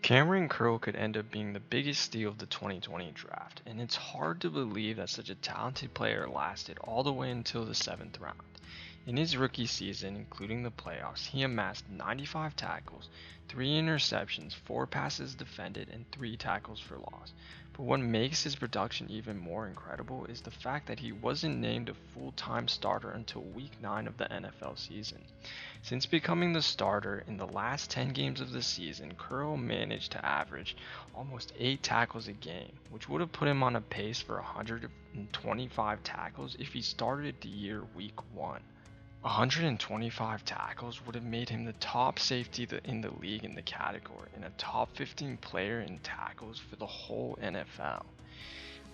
Cameron Curl could end up being the biggest steal of the 2020 draft, and it's hard to believe that such a talented player lasted all the way until the 7th round. In his rookie season, including the playoffs, he amassed 95 tackles, 3 interceptions, 4 passes defended, and 3 tackles for loss. But what makes his production even more incredible is the fact that he wasn't named a full-time starter until week 9 of the NFL season. Since becoming the starter in the last 10 games of the season, Curl managed to average almost 8 tackles a game, which would have put him on a pace for 125 tackles if he started the year week 1. 125 tackles would have made him the top safety in the league in the category and a top 15 player in tackles for the whole NFL.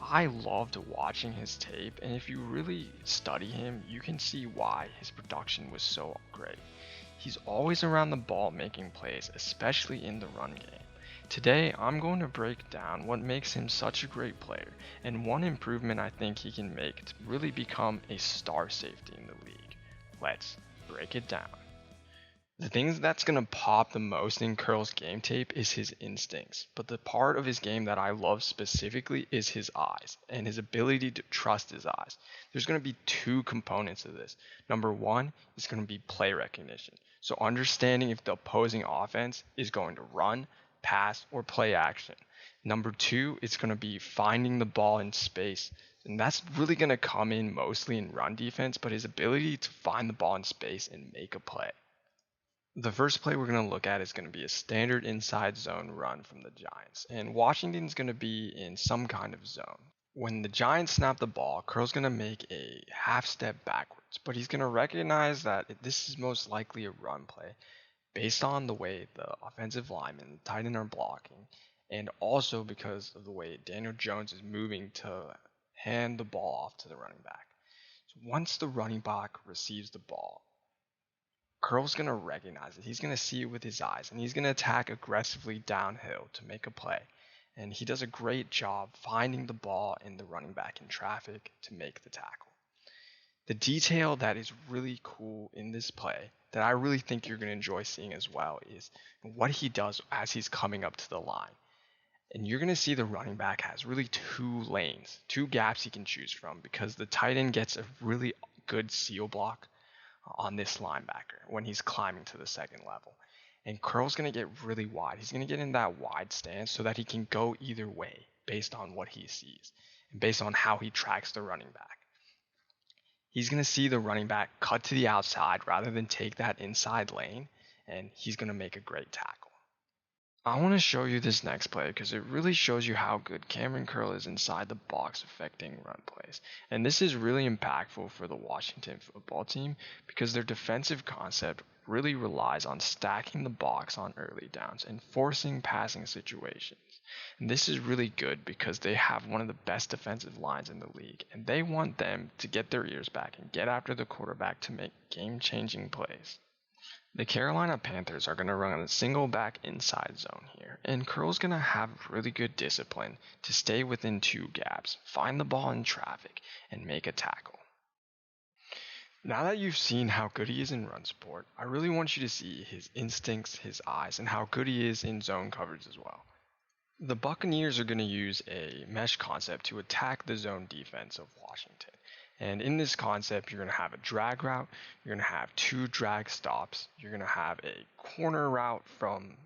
I loved watching his tape, and if you really study him, you can see why his production was so great. He's always around the ball making plays, especially in the run game. Today, I'm going to break down what makes him such a great player, and one improvement I think he can make to really become a star safety in the league. Let's break it down. The thing that's going to pop the most in Curl's game tape is his instincts, but the part of his game that I love specifically is his eyes and his ability to trust his eyes. There's going to be two components to this. Number one is going to be play recognition. So understanding if the opposing offense is going to run, pass, or play action. Number two, it's going to be finding the ball in space. And that's really going to come in mostly in run defense, but his ability to find the ball in space and make a play. The first play we're going to look at is going to be a standard inside zone run from the Giants, and Washington's going to be in some kind of zone. When the Giants snap the ball, Curl's going to make a half step backwards, but he's going to recognize that this is most likely a run play based on the way the offensive linemen, the tight end, are blocking, and also because of the way Daniel Jones is moving to hand the ball off to the running back. So once the running back receives the ball, Curl's going to recognize it. He's going to see it with his eyes, and he's going to attack aggressively downhill to make a play. And he does a great job finding the ball and the running back in traffic to make the tackle. The detail that is really cool in this play that I really think you're going to enjoy seeing as well is what he does as he's coming up to the line. And you're going to see the running back has really two lanes, two gaps he can choose from because the tight end gets a really good seal block on this linebacker when he's climbing to the second level. And Curl's going to get really wide. He's going to get in that wide stance so that he can go either way based on what he sees and based on how he tracks the running back. He's going to see the running back cut to the outside rather than take that inside lane, and he's going to make a great tackle. I want to show you this next play because it really shows you how good Cameron Curl is inside the box affecting run plays. And this is really impactful for the Washington football team because their defensive concept really relies on stacking the box on early downs and forcing passing situations. And this is really good because they have one of the best defensive lines in the league, and they want them to get their ears back and get after the quarterback to make game-changing plays. The Carolina Panthers are going to run a single back inside zone here, and Curl's going to have really good discipline to stay within two gaps, find the ball in traffic, and make a tackle. Now that you've seen how good he is in run support, I really want you to see his instincts, his eyes, and how good he is in zone coverage as well. The Buccaneers are going to use a mesh concept to attack the zone defense of Washington. And in this concept, you're going to have a drag route, you're going to have two drag stops, you're going to have a corner route from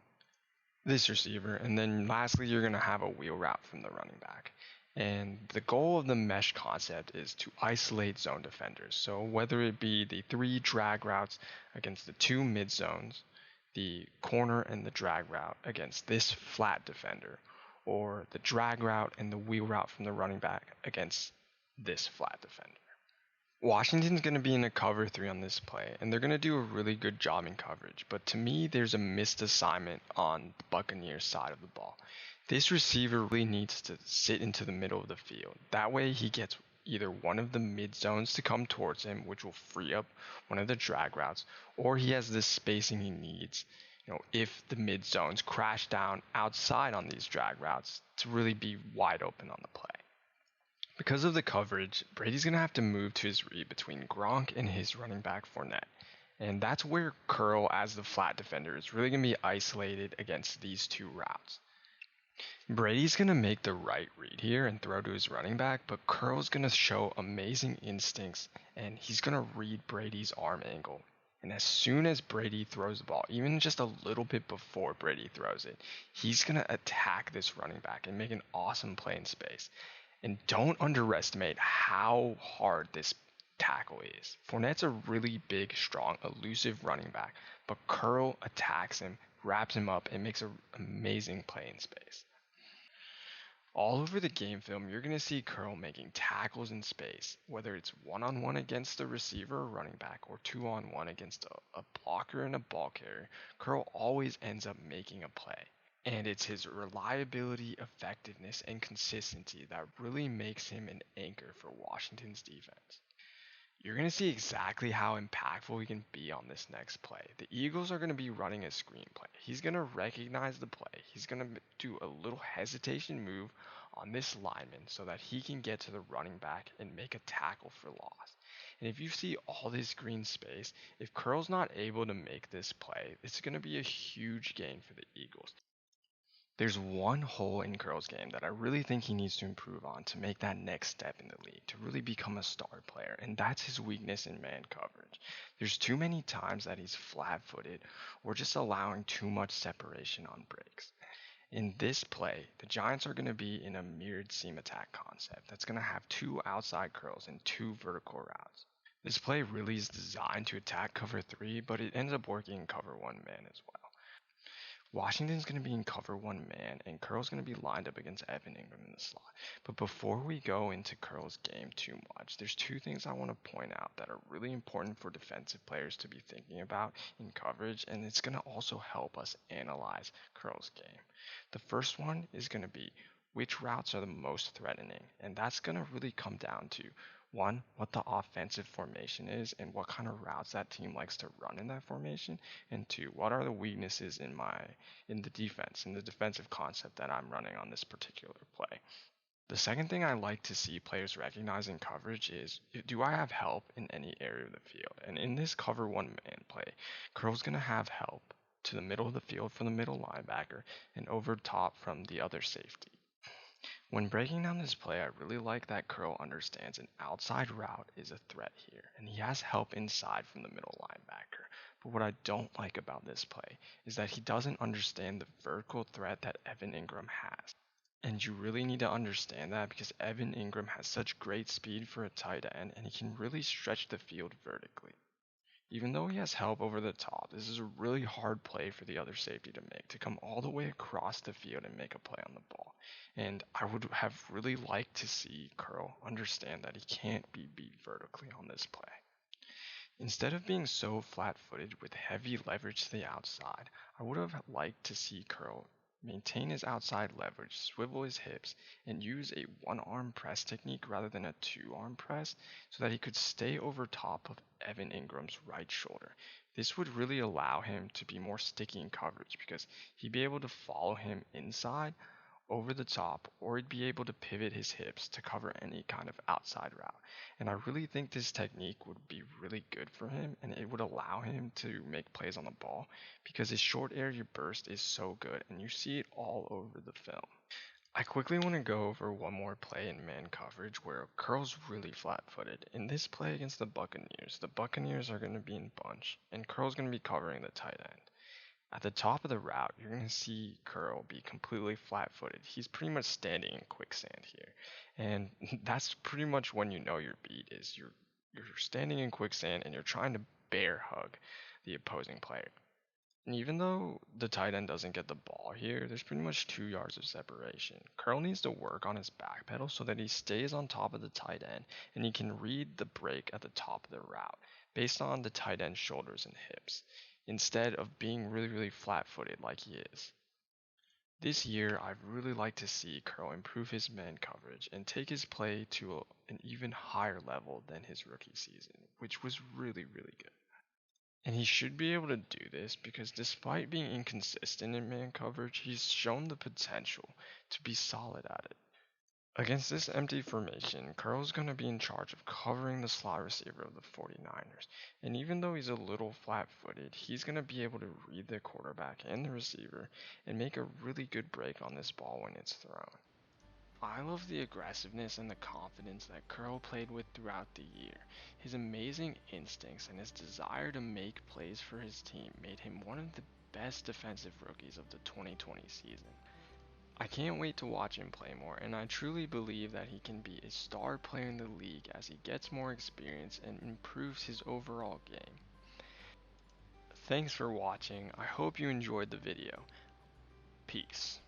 this receiver, and then lastly, you're going to have a wheel route from the running back. And the goal of the mesh concept is to isolate zone defenders. So whether it be the three drag routes against the two mid zones, the corner and the drag route against this flat defender, or the drag route and the wheel route from the running back against this flat defender. Washington's going to be in a cover 3 on this play, and they're going to do a really good job in coverage, but to me, there's a missed assignment on the Buccaneers side of the ball. This receiver really needs to sit into the middle of the field. That way he gets either one of the mid zones to come towards him, which will free up one of the drag routes, or he has the spacing he needs, if the mid zones crash down outside on these drag routes to really be wide open on the play. Because of the coverage, Brady's going to have to move to his read between Gronk and his running back Fournette. And that's where Curl, as the flat defender, is really going to be isolated against these two routes. Brady's going to make the right read here and throw to his running back, but Curl's going to show amazing instincts and he's going to read Brady's arm angle. And as soon as Brady throws the ball, even just a little bit before Brady throws it, he's going to attack this running back and make an awesome play in space. And don't underestimate how hard this tackle is. Fournette's a really big, strong, elusive running back, but Curl attacks him, wraps him up, and makes an amazing play in space. All over the game film, you're going to see Curl making tackles in space, whether it's one-on-one against a receiver or running back, or two-on-one against a blocker and a ball carrier. Curl always ends up making a play. And it's his reliability, effectiveness, and consistency that really makes him an anchor for Washington's defense. You're going to see exactly how impactful he can be on this next play. The Eagles are going to be running a screen play. He's going to recognize the play. He's going to do a little hesitation move on this lineman so that he can get to the running back and make a tackle for loss. And if you see all this green space, if Curl's not able to make this play, it's going to be a huge gain for the Eagles. There's one hole in Curl's game that I really think he needs to improve on to make that next step in the league, to really become a star player, and that's his weakness in man coverage. There's too many times that he's flat-footed or just allowing too much separation on breaks. In this play, the Giants are going to be in a mirrored seam attack concept that's going to have two outside curls and two vertical routes. This play really is designed to attack cover 3, but it ends up working in cover 1 man as well. Washington's going to be in cover 1 man, and Curl's going to be lined up against Evan Engram in the slot. But before we go into Curl's game too much, there's two things I want to point out that are really important for defensive players to be thinking about in coverage, and it's going to also help us analyze Curl's game. The first one is going to be which routes are the most threatening, and that's going to really come down to one, what the offensive formation is and what kind of routes that team likes to run in that formation, and two, what are the weaknesses in the defense, in the defensive concept that I'm running on this particular play. The second thing I like to see players recognize in coverage is, do I have help in any area of the field? And in this cover 1 man play, Curl's going to have help to the middle of the field from the middle linebacker and over top from the other safety. When breaking down this play, I really like that Curl understands an outside route is a threat here, and he has help inside from the middle linebacker. But what I don't like about this play is that he doesn't understand the vertical threat that Evan Engram has. And you really need to understand that because Evan Engram has such great speed for a tight end, and he can really stretch the field vertically. Even though he has help over the top, this is a really hard play for the other safety to make, to come all the way across the field and make a play on the ball. And I would have really liked to see Curl understand that he can't be beat vertically on this play. Instead of being so flat-footed with heavy leverage to the outside, I would have liked to see Curl maintain his outside leverage, swivel his hips, and use a one-arm press technique rather than a two-arm press so that he could stay over top of Evan Engram's right shoulder. This would really allow him to be more sticky in coverage because he'd be able to follow him inside, over the top, or he'd be able to pivot his hips to cover any kind of outside route. And I really think this technique would be really good for him, and it would allow him to make plays on the ball because his short area burst is so good, and you see it all over the film. I quickly want to go over one more play in man coverage where Curl's really flat-footed. In this play against the Buccaneers are going to be in bunch, and Curl's going to be covering the tight end. At the top of the route, you're going to see Curl be completely flat-footed. He's pretty much standing in quicksand here. And that's pretty much when you know your beat is. You're standing in quicksand and you're trying to bear hug the opposing player. And even though the tight end doesn't get the ball here, there's pretty much 2 yards of separation. Curl needs to work on his back pedal so that he stays on top of the tight end and he can read the break at the top of the route based on the tight end's shoulders and hips, instead of being really flat-footed like he is. This year, I'd really like to see Curl improve his man coverage and take his play to an even higher level than his rookie season, which was really good. And he should be able to do this because despite being inconsistent in man coverage, he's shown the potential to be solid at it. Against this empty formation, Curl's going to be in charge of covering the slot receiver of the 49ers. And even though he's a little flat-footed, he's going to be able to read the quarterback and the receiver and make a really good break on this ball when it's thrown. I love the aggressiveness and the confidence that Curl played with throughout the year. His amazing instincts and his desire to make plays for his team made him one of the best defensive rookies of the 2020 season. I can't wait to watch him play more, and I truly believe that he can be a star player in the league as he gets more experience and improves his overall game. Thanks for watching. I hope you enjoyed the video. Peace.